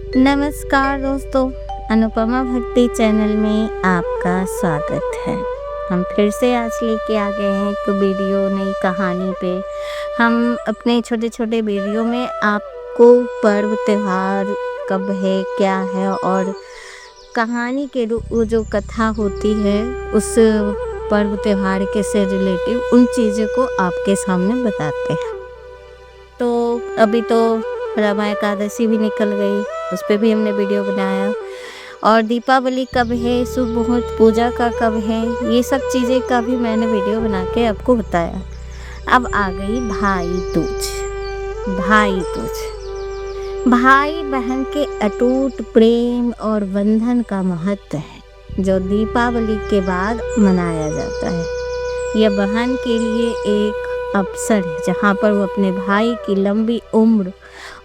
नमस्कार दोस्तों, अनुपमा भक्ति चैनल में आपका स्वागत है। हम फिर से आज लेके आ गए हैं एक वीडियो नई कहानी पे। हम अपने छोटे छोटे वीडियो में आपको पर्व त्योहार कब है, क्या है और कहानी के वो जो कथा होती है उस पर्व त्योहार के से रिलेटिव उन चीज़ों को आपके सामने बताते हैं। तो अभी तो रमा एकादशी भी निकल गई, उस पर भी हमने वीडियो बनाया। और दीपावली कब है, शुभ मुहूर्त पूजा का कब है, ये सब चीज़ें का भी मैंने वीडियो बना के आपको बताया। अब आ गई भाई दूज। भाई बहन के अटूट प्रेम और बंधन का महत्व है जो दीपावली के बाद मनाया जाता है। यह बहन के लिए एक अवसर है जहाँ पर वो अपने भाई की लंबी उम्र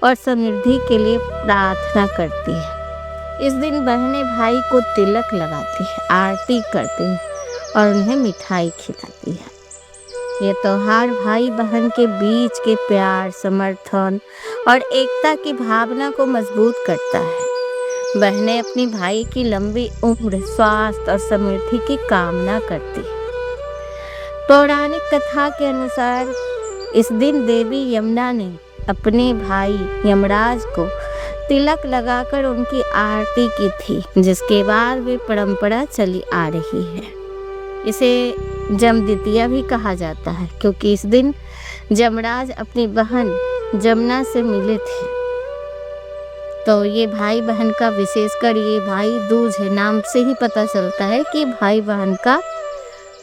और समृद्धि के लिए प्रार्थना करती है। इस दिन बहनें भाई को तिलक लगाती है, आरती करती है और उन्हें मिठाई खिलाती है। ये त्योहार भाई बहन के बीच के प्यार, समर्थन और एकता की भावना को मजबूत करता है। बहनें अपनी भाई की लंबी उम्र, स्वास्थ्य और समृद्धि की कामना करती है। पौराणिक कथा के अनुसार इस दिन देवी यमुना ने अपने भाई यमराज को तिलक लगाकर उनकी आरती की थी, जिसके बाद वे परंपरा चली आ रही है। इसे जमद्वितीया भी कहा जाता है क्योंकि इस दिन यमराज अपनी बहन जमुना से मिले थे। तो ये भाई बहन का विशेषकर ये भाई दूज है, नाम से ही पता चलता है कि भाई बहन का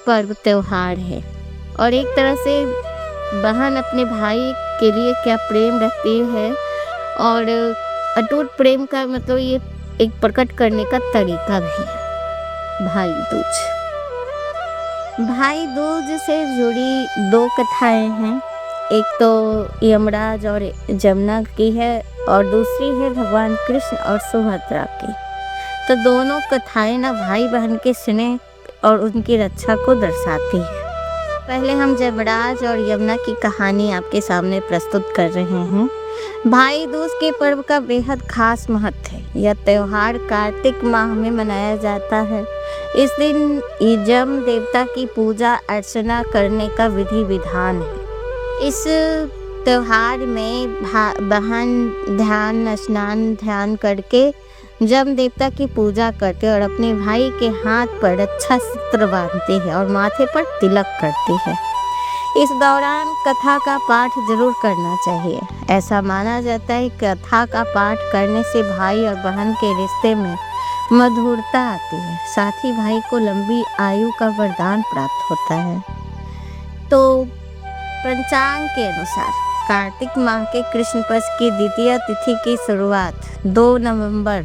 पर्व त्योहार है। और एक तरह से बहन अपने भाई के लिए क्या प्रेम रखती है और अटूट प्रेम का मतलब ये एक प्रकट करने का तरीका भी है। भाई दूज से जुड़ी दो कथाएं हैं। एक तो यमराज और जमुना की है और दूसरी है भगवान कृष्ण और सुभद्रा की। तो दोनों कथाएं ना भाई बहन के स्नेह और उनकी रक्षा को दर्शाती है। पहले हम यमराज और यमुना की कहानी आपके सामने प्रस्तुत कर रहे हैं। भाई दूज के पर्व का बेहद खास महत्व है। यह त्योहार कार्तिक माह में मनाया जाता है। इस दिन यम देवता की पूजा अर्चना करने का विधि विधान है। इस त्योहार में बहन स्नान ध्यान करके जम देवता की पूजा करते हैं और अपने भाई के हाथ पर रक्षा सूत्र बांधते हैं और माथे पर तिलक करते हैं। इस दौरान कथा का पाठ जरूर करना चाहिए। ऐसा माना जाता है कि कथा का पाठ करने से भाई और बहन के रिश्ते में मधुरता आती है, साथ ही भाई को लंबी आयु का वरदान प्राप्त होता है। तो पंचांग के अनुसार कार्तिक माह के कृष्ण पक्ष की द्वितीय तिथि की शुरुआत 2 नवंबर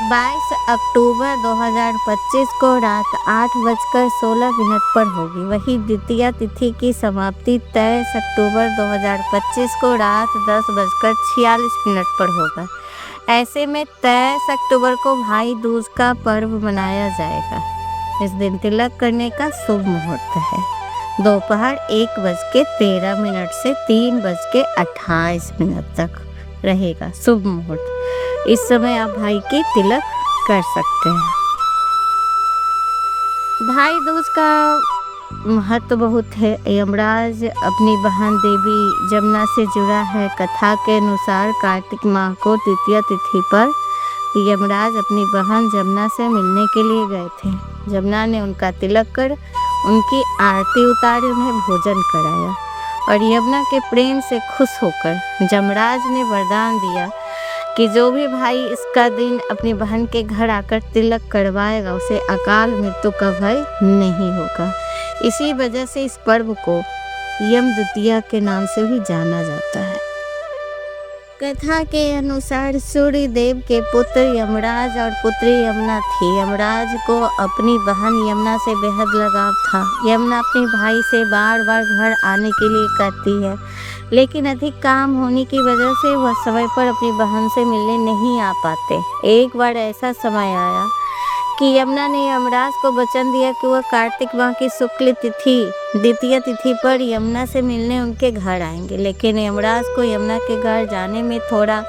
22 अक्टूबर 2025 को रात 8:16 पर होगी। वही द्वितीय तिथि की समाप्ति 23 अक्टूबर 2025 को रात 10:46 पर होगा। ऐसे में 23 अक्टूबर को भाई दूज का पर्व मनाया जाएगा। इस दिन तिलक करने का शुभ मुहूर्त है। दोपहर 1:13 से 3:28 तक रहेगा शुभ मुहूर्त। इस समय आप भाई की तिलक कर सकते हैं। भाई दूज का महत्व बहुत है। यमराज अपनी बहन देवी जमुना से जुड़ा है। कथा के अनुसार कार्तिक माह को द्वितीय तिथि पर यमराज अपनी बहन जमुना से मिलने के लिए गए थे। जमुना ने उनका तिलक कर उनकी आरती उतारी, उन्हें भोजन कराया और यमुना के प्रेम से खुश होकर यमराज ने वरदान दिया कि जो भी भाई इसका दिन अपनी बहन के घर आकर तिलक करवाएगा उसे अकाल मृत्यु का भय नहीं होगा। इसी वजह से इस पर्व को यम द्वितीया के नाम से भी जाना जाता है। कथा के अनुसार सूर्य देव के पुत्र यमराज और पुत्री यमुना थी। यमराज को अपनी बहन यमुना से बेहद लगाव था। यमुना अपने भाई से बार बार घर आने के लिए कहती है, लेकिन अधिक काम होने की वजह से वह समय पर अपनी बहन से मिलने नहीं आ पाते। एक बार ऐसा समय आया कि यमुना ने यमराज को वचन दिया कि वह कार्तिक माह की शुक्ल तिथि द्वितीय तिथि पर यमुना से मिलने उनके घर आएंगे। लेकिन यमराज को यमुना के घर जाने में थोड़ा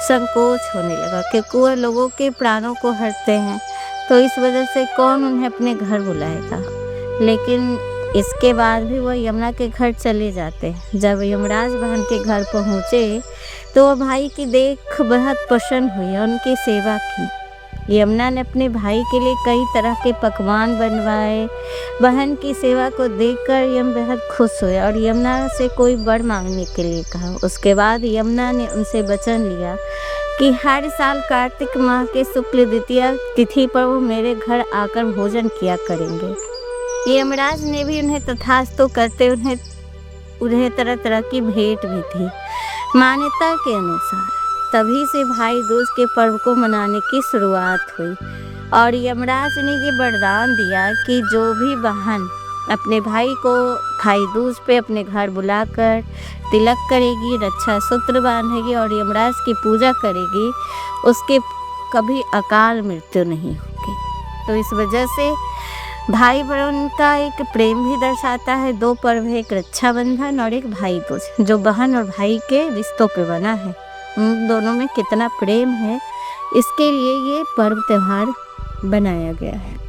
संकोच होने लगा क्योंकि वह लोगों के प्राणों को हरते हैं, तो इस वजह से कौन उन्हें अपने घर बुलाएगा। लेकिन इसके बाद भी वह यमुना के घर चले जाते। जब यमराज बहन के घर पहुँचे तो वह भाई की देख बहुत प्रसन्न हुई और उनकी सेवा की। यमुना ने अपने भाई के लिए कई तरह के पकवान बनवाए। बहन की सेवा को देखकर यम बेहद खुश हुए और यमुना से कोई वर मांगने के लिए कहा। उसके बाद यमुना ने उनसे वचन लिया कि हर साल कार्तिक माह के शुक्ल द्वितीय तिथि पर वो मेरे घर आकर भोजन किया करेंगे। यमराज ने भी उन्हें तथास्तु करते उन्हें तरह तरह की भेंट भी थी। मान्यता के अनुसार तभी से भाई दूज के पर्व को मनाने की शुरुआत हुई और यमराज ने ये वरदान दिया कि जो भी बहन अपने भाई को भाई दूज पे अपने घर बुलाकर तिलक करेगी, रक्षा सूत्र बांधेगी और यमराज की पूजा करेगी, उसके कभी अकाल मृत्यु नहीं होगी। तो इस वजह से भाई बहन का एक प्रेम भी दर्शाता है। दो पर्व है, एक रक्षाबंधन और एक भाई दूज, जो बहन और भाई के रिश्तों पे बना है। उन दोनों में कितना प्रेम है, इसके लिए ये पर्व त्योहार बनाया गया है।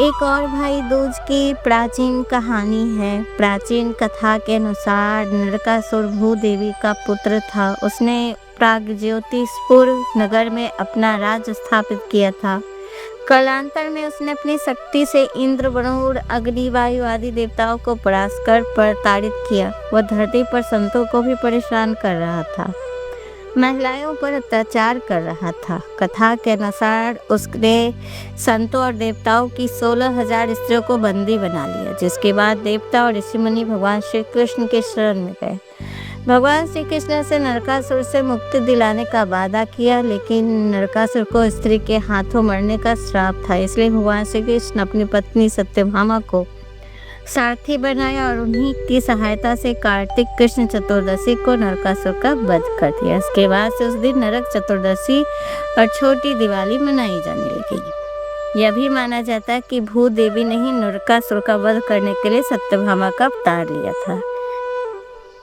एक और भाई दूज की प्राचीन कहानी है। प्राचीन कथा के अनुसार नरकासुर भूदेवी का पुत्र था। उसने प्रागज्योतिषपुर नगर में अपना राज्य स्थापित किया था। कालांतर में उसने अपनी शक्ति से इंद्र, वरुण, अग्नि, वायु आदि देवताओं को परास्त कर प्रताड़ित किया। वह धरती पर संतों को भी परेशान कर रहा था, महिलाओं पर अत्याचार कर रहा था। कथा के अनुसार उसने संतों और देवताओं की 16,000 स्त्रियों को बंदी बना लिया, जिसके बाद देवता और ऋषि मुनि भगवान श्री कृष्ण के शरण में गए। भगवान श्री कृष्ण से नरकासुर से मुक्ति दिलाने का वादा किया, लेकिन नरकासुर को स्त्री के हाथों मरने का श्राप था। इसलिए भगवान श्री कृष्ण अपनी पत्नी सत्यभामा को सारथी बनाया और उन्हीं की सहायता से कार्तिक कृष्ण चतुर्दशी को नरकासुर का वध कर दिया। इसके बाद से उस दिन नरक चतुर्दशी और छोटी दिवाली मनाई जाने लगी। यह भी माना जाता है कि भूदेवी ने ही नरकासुर का वध करने के लिए सत्यभामा का अवतार लिया था।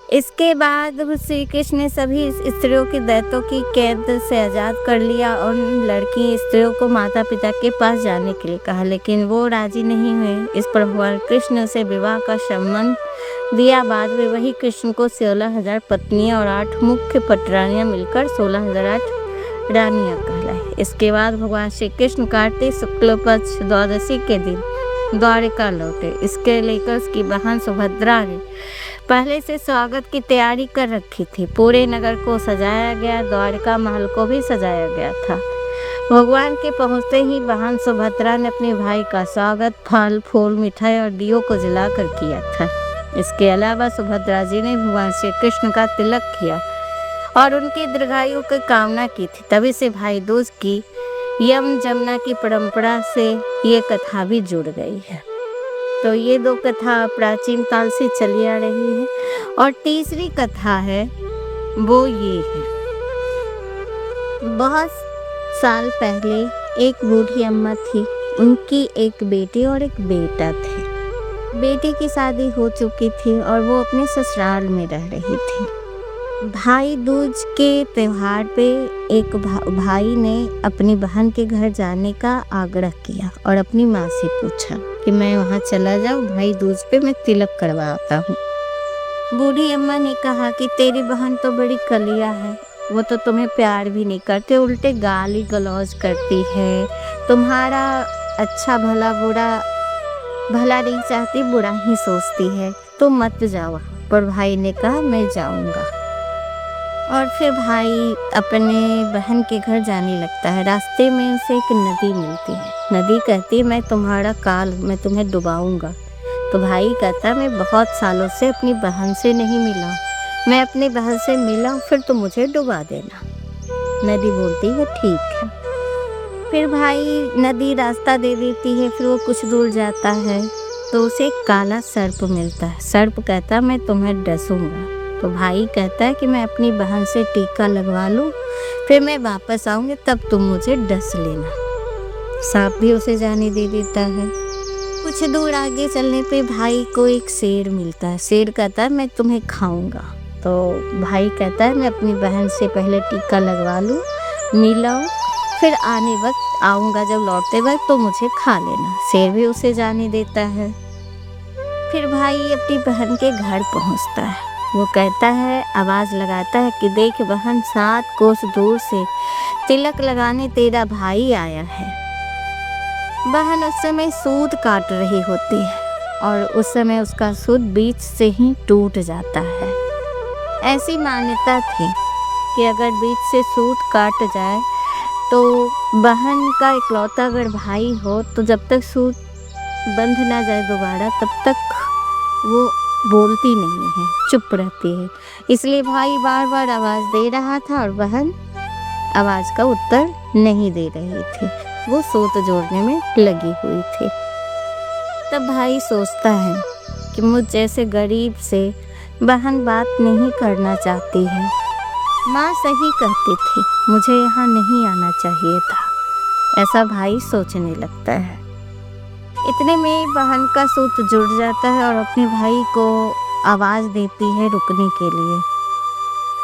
इसके बाद श्री कृष्ण ने सभी स्त्रियों की दैत्यों की कैद से आज़ाद कर लिया और उन लड़की स्त्रियों को माता पिता के पास जाने के लिए कहा, लेकिन वो राजी नहीं हुए। इस पर भगवान कृष्ण से विवाह का संबंध दिया। बाद में वही कृष्ण को 16,000 पत्नियां और 8 मुख्य पटरानियां मिलकर 16,008 रानियां कहलाई। इसके बाद भगवान श्री कृष्ण कार्तिक शुक्ल पक्ष द्वादशी के दिन द्वारिका लौटे। इसके लेकर उसकी बहन सुभद्रा ने पहले से स्वागत की तैयारी कर रखी थी। पूरे नगर को सजाया गया, द्वारका महल को भी सजाया गया था। भगवान के पहुंचते ही बहन सुभद्रा ने अपने भाई का स्वागत फल फूल मिठाई और दियों को जलाकर किया था। इसके अलावा सुभद्रा जी ने भगवान श्री कृष्ण का तिलक किया और उनकी दीर्घायु की कामना की थी। तभी से भाई दूज की यम जमुना की परंपरा से ये कथा भी जुड़ गई है। तो ये 2 कथा प्राचीन काल से चली आ रही है। और तीसरी कथा है वो ये है, बहुत साल पहले एक बूढ़ी अम्मा थी। उनकी एक बेटी और एक बेटा थे। बेटी की शादी हो चुकी थी और वो अपने ससुराल में रह रही थी। भाई दूज के त्योहार पे एक भाई ने अपनी बहन के घर जाने का आग्रह किया और अपनी माँ से पूछा कि मैं वहाँ चला जाऊँ, भाई दूज पे मैं तिलक करवाता हूँ। बूढ़ी अम्मा ने कहा कि तेरी बहन तो बड़ी कलिया है, वो तो तुम्हें प्यार भी नहीं करते, उल्टे गाली गलौज करती है, तुम्हारा अच्छा भला भला नहीं चाहती, बुरा ही सोचती है, तो मत जाओ। पर भाई ने कहा मैं जाऊँगा। और फिर भाई अपने बहन के घर जाने लगता है। रास्ते में उसे एक नदी मिलती है। नदी कहती है मैं तुम्हें डुबाऊंगा। तो भाई कहता मैं बहुत सालों से अपनी बहन से नहीं मिला, मैं अपनी बहन से मिला, फिर तुम मुझे डुबा देना। नदी बोलती है ठीक है। फिर भाई नदी रास्ता दे देती है। फिर वो कुछ दूर जाता है तो उसे एक काला सर्प मिलता है। सर्प कहता मैं तुम्हें डसूंगा। तो भाई कहता है कि मैं अपनी बहन से टीका लगवा लूं, फिर मैं वापस आऊंगी, तब तुम मुझे डस लेना। सांप भी उसे जाने दे देता है। कुछ दूर आगे चलने पे भाई को एक शेर मिलता है। शेर कहता है मैं तुम्हें खाऊंगा। तो भाई कहता है मैं अपनी बहन से पहले टीका लगवा लूँ, मिलाऊं, फिर आने वक्त आऊँगा, जब लौटते वक्त तो मुझे खा लेना। शेर भी उसे जाने देता है। फिर भाई अपनी बहन के घर पहुँचता है। वो कहता है, आवाज़ लगाता है कि देख बहन, 7 कोस दूर से तिलक लगाने तेरा भाई आया है। बहन उस समय सूत काट रही होती है और उस समय उसका सूत बीच से ही टूट जाता है। ऐसी मान्यता थी कि अगर बीच से सूत काट जाए तो बहन का इकलौता अगर भाई हो तो जब तक सूत बंध ना जाए दोबारा, तब तक वो बोलती नहीं है, चुप रहती है। इसलिए भाई बार बार आवाज़ दे रहा था और बहन आवाज़ का उत्तर नहीं दे रही थी। वो सूत जोड़ने में लगी हुई थी। तब भाई सोचता है कि मुझ जैसे गरीब से बहन बात नहीं करना चाहती है। माँ सही कहती थी, मुझे यहाँ नहीं आना चाहिए था। ऐसा भाई सोचने लगता है। इतने में बहन का सूत जुड़ जाता है और अपने भाई को आवाज़ देती है रुकने के लिए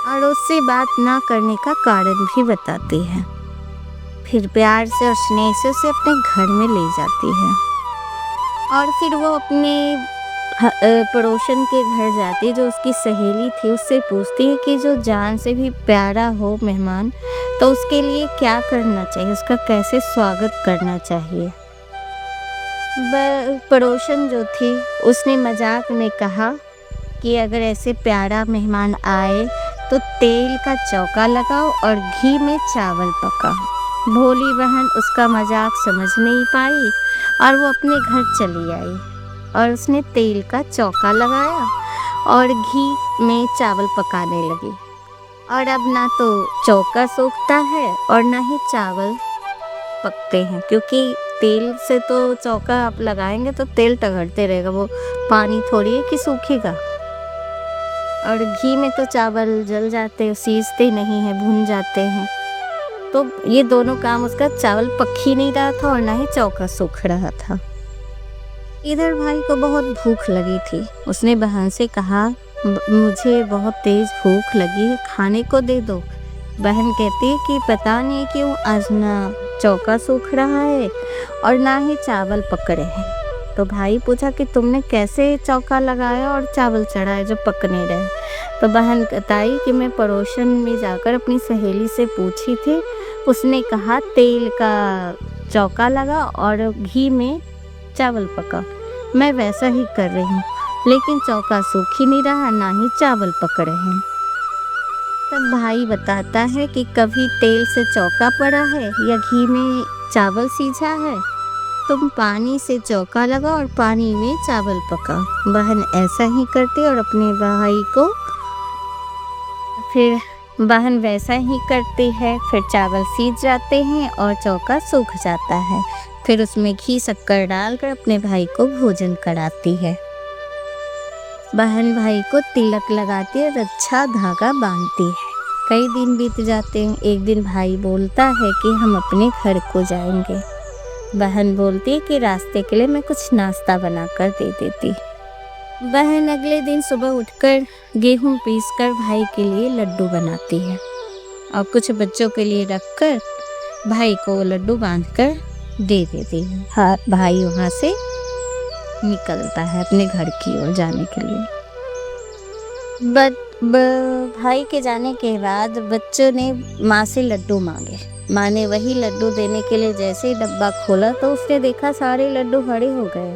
और उससे बात ना करने का कारण भी बताती है। फिर प्यार से और स्नेह से उसे अपने घर में ले जाती है और फिर वो अपने पड़ोसन के घर जाती है, जो उसकी सहेली थी। उससे पूछती है कि जो जान से भी प्यारा हो मेहमान, तो उसके लिए क्या करना चाहिए, उसका कैसे स्वागत करना चाहिए। पड़ोसन जो थी उसने मजाक में कहा कि अगर ऐसे प्यारा मेहमान आए तो तेल का चौका लगाओ और घी में चावल पकाओ। भोली बहन उसका मजाक समझ नहीं पाई और वो अपने घर चली आई और उसने तेल का चौका लगाया और घी में चावल पकाने लगी। और अब ना तो चौका सूखता है और ना ही चावल पकते हैं, क्योंकि तेल से तो चौका आप लगाएंगे तो तेल टघरते रहेगा, वो पानी थोड़ी है कि सूखेगा। और घी में तो चावल जल जाते, सीजते नहीं हैं, भुन जाते हैं। तो ये दोनों काम, उसका चावल पक ही नहीं रहा था और ना ही चौका सूख रहा था। इधर भाई को बहुत भूख लगी थी। उसने बहन से कहा, मुझे बहुत तेज भूख लगी है, खाने को दे दो। बहन कहती है कि पता नहीं क्यों आज ना चौका सूख रहा है और ना ही चावल पक रहे हैं। तो भाई पूछा कि तुमने कैसे चौका लगाया और चावल चढ़ाए जो पक नहीं रहे। तो बहन बताई कि मैं पड़ोसन में जाकर अपनी सहेली से पूछी थी, उसने कहा तेल का चौका लगा और घी में चावल पका। मैं वैसा ही कर रही हूँ, लेकिन चौका सूख ही नहीं रहा, ना ही चावल पक रहे हैं। तब भाई बताता है कि कभी तेल से चौका पड़ा है या घी में चावल सीझा है। तुम पानी से चौका लगा और पानी में चावल पका। बहन ऐसा ही करती और अपने भाई को फिर बहन वैसा ही करती है। फिर चावल सीझ जाते हैं और चौका सूख जाता है। फिर उसमें घी शक्कर डालकर अपने भाई को भोजन कराती है। बहन भाई को तिलक लगाती है, रक्षा धागा बांधती है। कई दिन बीत जाते हैं। एक दिन भाई बोलता है कि हम अपने घर को जाएंगे। बहन बोलती है कि रास्ते के लिए मैं कुछ नाश्ता बना कर दे देती। बहन अगले दिन सुबह उठकर गेहूं पीसकर भाई के लिए लड्डू बनाती है और कुछ बच्चों के लिए रखकर भाई को लड्डू बांधकर दे देती है। हाँ, भाई वहाँ से निकलता है अपने घर की ओर जाने के लिए। भाई के जाने के बाद बच्चों ने माँ से लड्डू मांगे। माँ ने वही लड्डू देने के लिए जैसे ही डब्बा खोला तो उसने देखा सारे लड्डू खड़े हो गए।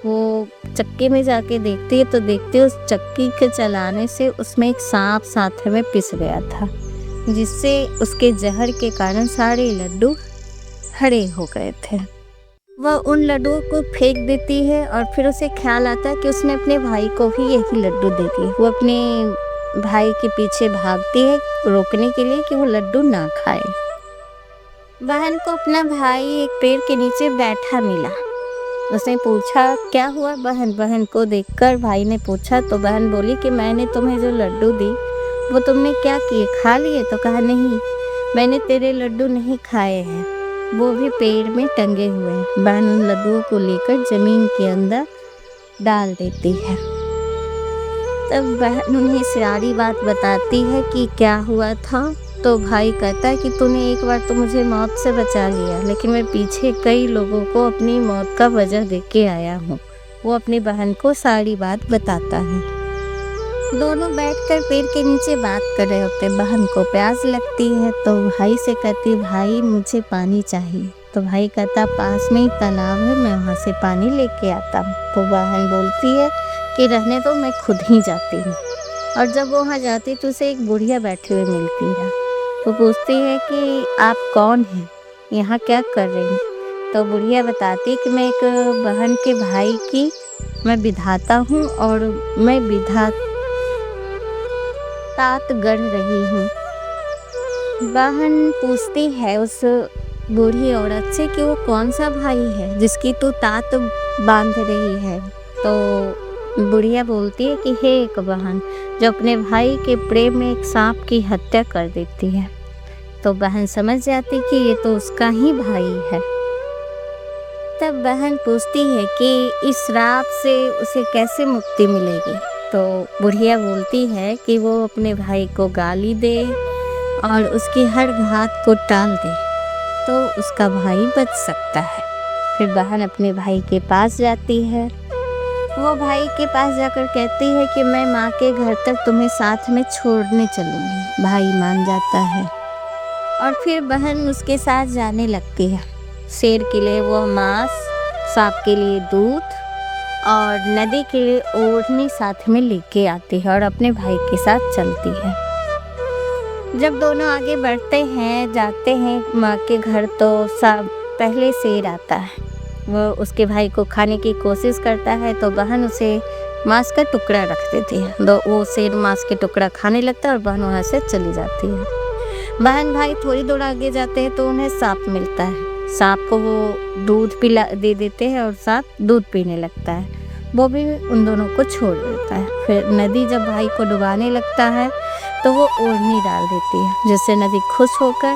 वो चक्की में जाके देखती है तो देखती है उस चक्की के चलाने से उसमें एक सांप साथ में पिस गया था, जिससे उसके जहर के कारण सारे लड्डू हरे हो गए थे। वह उन लड्डुओं को फेंक देती है और फिर उसे ख्याल आता है कि उसने अपने भाई को भी यही लड्डू दे दिए। वो अपने भाई के पीछे भागती है रोकने के लिए कि वो लड्डू ना खाए। बहन को अपना भाई एक पेड़ के नीचे बैठा मिला। उसने पूछा क्या हुआ बहन। बहन को देखकर भाई ने पूछा तो बहन बोली कि मैंने तुम्हें जो लड्डू दी वो तुमने क्या किए, खा लिए? तो कहा नहीं, मैंने तेरे लड्डू नहीं खाए हैं, वो भी पेड़ में टंगे हुए हैं। बहन उन लड्डुओं को लेकर जमीन के अंदर डाल देती है। तब बहन उन्हें सारी बात बताती है कि क्या हुआ था। तो भाई कहता है कि तूने एक बार तो मुझे मौत से बचा लिया, लेकिन मैं पीछे कई लोगों को अपनी मौत का वजह दे के आया हूँ। वो अपनी बहन को सारी बात बताता है। दोनों बैठकर पेड़ के नीचे बात कर रहे होते। बहन को प्यास लगती है तो भाई से कहती, भाई मुझे पानी चाहिए। तो भाई कहता, पास में ही तालाब है, मैं वहाँ से पानी लेके आता हूँ। तो बहन बोलती है कि रहने दो, मैं खुद ही जाती हूँ। और जब वो वहाँ जाती तो उसे एक बुढ़िया बैठी हुई मिलती है। तो पूछती है कि आप कौन हैं, यहाँ क्या कर रही हैं? तो बुढ़िया बताती है कि मैं एक बहन के भाई की मैं विधाता हूँ और मैं तात गढ़ रही हूँ। बहन पूछती है उस बूढ़ी औरत से कि वो कौन सा भाई है जिसकी तू तात बांध रही है। तो बुढ़िया बोलती है कि हे एक बहन जो अपने भाई के प्रेम में एक सांप की हत्या कर देती है। तो बहन समझ जाती कि ये तो उसका ही भाई है। तब बहन पूछती है कि इस श्राप से उसे कैसे मुक्ति मिलेगी। तो बुढ़िया बोलती है कि वो अपने भाई को गाली दे और उसकी हर घात को टाल दे तो उसका भाई बच सकता है। फिर बहन अपने भाई के पास जाती है। वो भाई के पास जाकर कहती है कि मैं माँ के घर तक तुम्हें साथ में छोड़ने चलूँगी। भाई मान जाता है और फिर बहन उसके साथ जाने लगती है। शेर के लिए वो मांस, सांप के लिए दूध और नदी के लिए ओढ़नी साथ में लेके आती है और अपने भाई के साथ चलती है। जब दोनों आगे बढ़ते हैं, जाते हैं माँ के घर, तो सब पहले शेर आता है। वो उसके भाई को खाने की कोशिश करता है तो बहन उसे मांस का टुकड़ा रख देती है। तो वो शेर मांस के टुकड़ा खाने लगता है और बहन वहाँ से चली जाती है। बहन भाई थोड़ी दूर आगे जाते हैं तो उन्हें सांप मिलता है। सांप को वो दूध पिला दे देते हैं और सांप दूध पीने लगता है। वो भी उन दोनों को छोड़ देता है। फिर नदी जब भाई को डुबाने लगता है तो वो ओढ़नी डाल देती है, जिससे नदी खुश होकर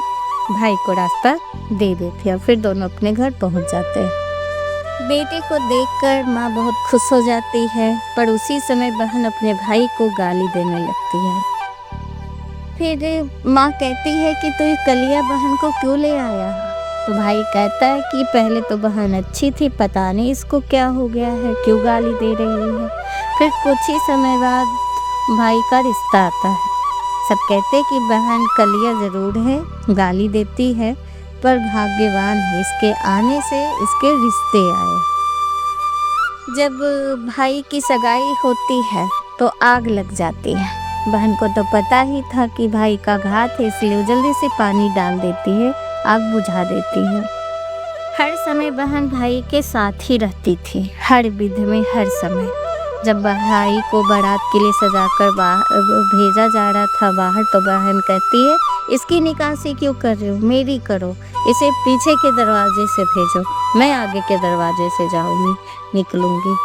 भाई को रास्ता दे देती है। फिर दोनों अपने घर पहुंच जाते हैं। बेटे को देखकर माँ बहुत खुश हो जाती है, पर उसी समय बहन अपने भाई को गाली देने लगती है। फिर माँ कहती है कि तू कलिया बहन को क्यों ले आया? तो भाई कहता है कि पहले तो बहन अच्छी थी, पता नहीं इसको क्या हो गया है, क्यों गाली दे रही है। फिर कुछ ही समय बाद भाई का रिश्ता आता है। सब कहते हैं कि बहन कलिया ज़रूर है, गाली देती है, पर भाग्यवान है, इसके आने से इसके रिश्ते आए। जब भाई की सगाई होती है तो आग लग जाती है। बहन को तो पता ही था कि भाई का घात है, इसलिए जल्दी से पानी डाल देती है, आग बुझा देती है। हर समय बहन भाई के साथ ही रहती थी, हर विध में, हर समय। जब भाई को बारात के लिए सजाकर भेजा जा रहा था बाहर, तो बहन कहती है इसकी निकासी क्यों कर रहे हो, मेरी करो, इसे पीछे के दरवाजे से भेजो, मैं आगे के दरवाजे से जाऊंगी, निकलूंगी।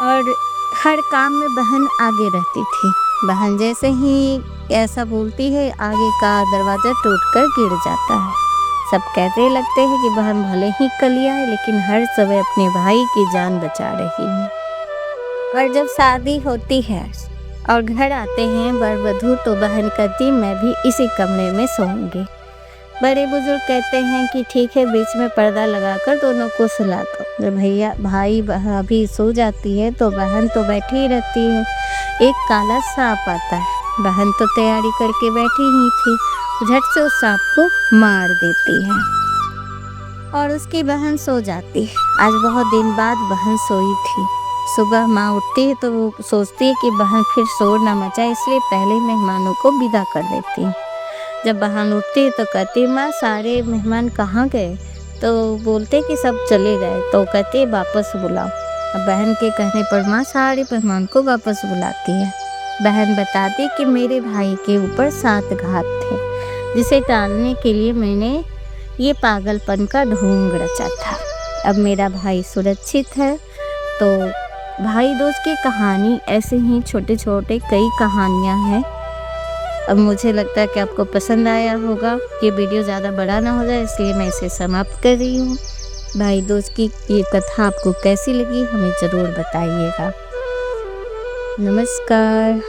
और हर काम में बहन आगे रहती थी। बहन जैसे ही ऐसा बोलती है, आगे का दरवाज़ा टूटकर गिर जाता है। सब कहते लगते हैं कि बहन भले ही कलिया है, लेकिन हर समय अपने भाई की जान बचा रही है। और जब शादी होती है और घर आते हैं वर वधू, तो बहन कहती मैं भी इसी कमरे में सोऊंगी। बड़े बुजुर्ग कहते हैं कि ठीक है, बीच में पर्दा लगाकर दोनों को सुला दो। जब भाई भाभी सो जाती है तो बहन तो बैठी ही रहती है। एक काला सांप आता है। बहन तो तैयारी करके बैठी ही थी, झट से उस सांप को मार देती है और उसकी बहन सो जाती है। आज बहुत दिन बाद बहन सोई थी। सुबह माँ उठती है तो वो सोचती है कि बहन फिर शोर न मचाए, इसलिए पहले मेहमानों को विदा कर देती है। जब बहन उठती है तो कहती है माँ सारे मेहमान कहाँ गए? तो बोलते कि सब चले गए। तो कहती है वापस बुलाओ। अब बहन के कहने पर माँ सारे मेहमान को वापस बुलाती है। बहन बताती कि मेरे भाई के ऊपर 7 घात थे, जिसे टालने के लिए मैंने ये पागलपन का ढोंग रचा था। अब मेरा भाई सुरक्षित है। तो भाई दोस्त की कहानी ऐसे ही छोटे छोटे कई कहानियाँ हैं अब मुझे लगता है कि आपको पसंद आया होगा। ये वीडियो ज़्यादा बड़ा ना हो जाए इसलिए मैं इसे समाप्त कर रही हूँ। भाई दूज की ये कथा आपको कैसी लगी हमें ज़रूर बताइएगा। नमस्कार।